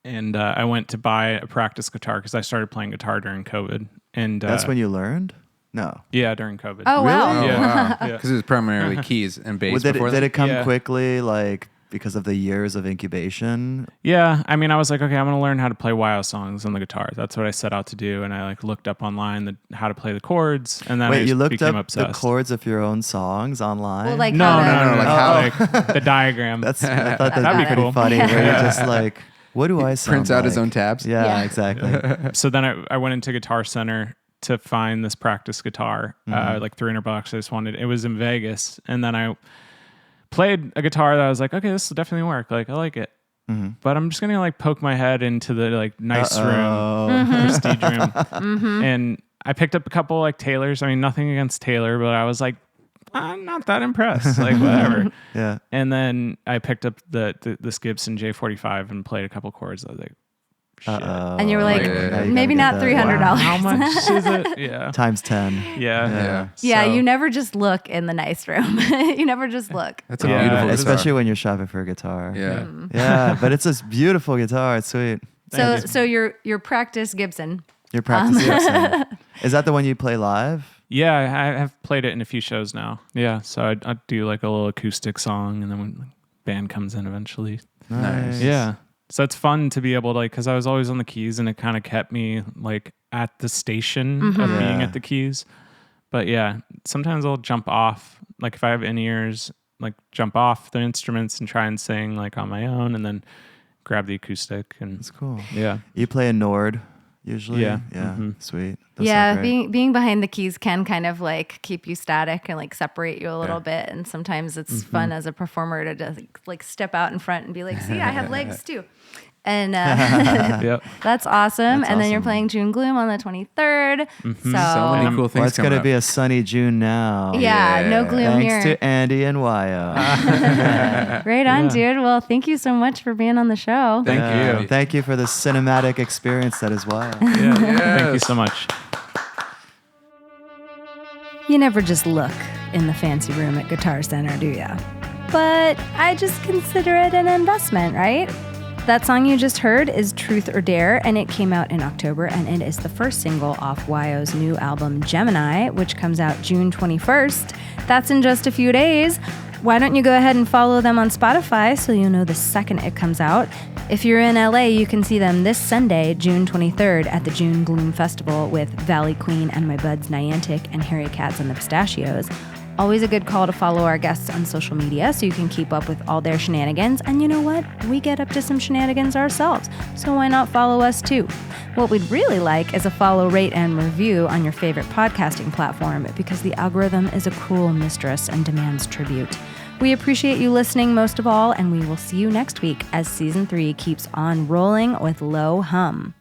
and I went to buy a practice guitar because I started playing guitar during COVID. And That's when you learned? No. Yeah, during COVID. Oh, wow. Oh, Yeah. wow. Yeah. Because it was primarily keys and bass Did before it that. come Yeah. quickly, like because of the years of incubation? Yeah, I mean, I was like, okay, I'm going to learn how to play WYO songs on the guitar. That's what I set out to do, and I like looked up online how to play the chords, and then I Wait, just you looked became up obsessed. the chords of your own songs online? Well, like No, how to- like the diagram. I thought that'd That'd be be pretty cool. funny. Where you're just like, what do I sound Prints out his like? own tabs. Yeah, Yeah. exactly. So then I went into Guitar Center to find this practice guitar, like $300. I just wanted. It was in Vegas, and then I played a guitar that I was like, okay, this will definitely work. Like I like it, but I'm just gonna like poke my head into the like nice room, prestige room, and I picked up a couple like Taylors. I mean, nothing against Taylor, but I was like, I'm not that impressed. Like whatever. Yeah. And then I picked up this Gibson J45 and played a couple chords. I was like, shit. And you were like, Yeah, you maybe not gotta get that. $300. How much is it? Yeah. Times 10. Yeah. Yeah. Yeah, So- you never just look in the nice room. You never just look. That's a Yeah. beautiful guitar. Especially when you're shopping for a guitar. Yeah. Yeah, but it's this beautiful guitar. It's sweet. So your practice Gibson. Your practice Gibson. Is that the one you play live? Yeah, I have played it in a few shows now. Yeah, so I'd do like a little acoustic song, and then when the band comes in eventually. Nice. Yeah. So it's fun to be able to, like, because I was always on the keys, and it kind of kept me like at the station of being Yeah. at the keys. But yeah, sometimes I'll jump off, like if I have in-ears, like jump off the instruments and try and sing like on my own, and then grab the acoustic. And It's cool. yeah. You play a Nord usually? Yeah. Yeah. Mhm. Sweet. Those Yeah, sound great. being behind the keys can kind of like keep you static and like separate you a little bit. And sometimes it's fun as a performer to just like step out in front and be like, see, I have legs too. And Yep. that's awesome. That's and then you're awesome. playing June Gloom on the 23rd. So So, many cool things Well, it's going coming to up. be a sunny June now. yeah, no Yeah. gloom Thanks here. to Andy and WYO. Right on, dude. Well, thank you so much for being on the show. Thank you. Thank you for the cinematic experience that is WYO. Yeah. Thank you so much. You never just look in the fancy room at Guitar Center, do ya? But I just consider it an investment, right? That song you just heard is Truth or Dare, and it came out in October, and it is the first single off WYO's new album Gemini, which comes out June 21st. That's in just a few days. Why don't you go ahead and follow them on Spotify so you'll know the second it comes out? If you're in LA, you can see them this Sunday, June 23rd, at the June Gloom Festival with Valley Queen and my buds Niantic and Harry Katz and the Pistachios. Always a good call to follow our guests on social media so you can keep up with all their shenanigans. And you know what? We get up to some shenanigans ourselves, so why not follow us too? What we'd really like is a follow, rate, and review on your favorite podcasting platform because the algorithm is a cruel mistress and demands tribute. We appreciate you listening most of all, and we will see you next week as Season 3 keeps on rolling with Low Hum.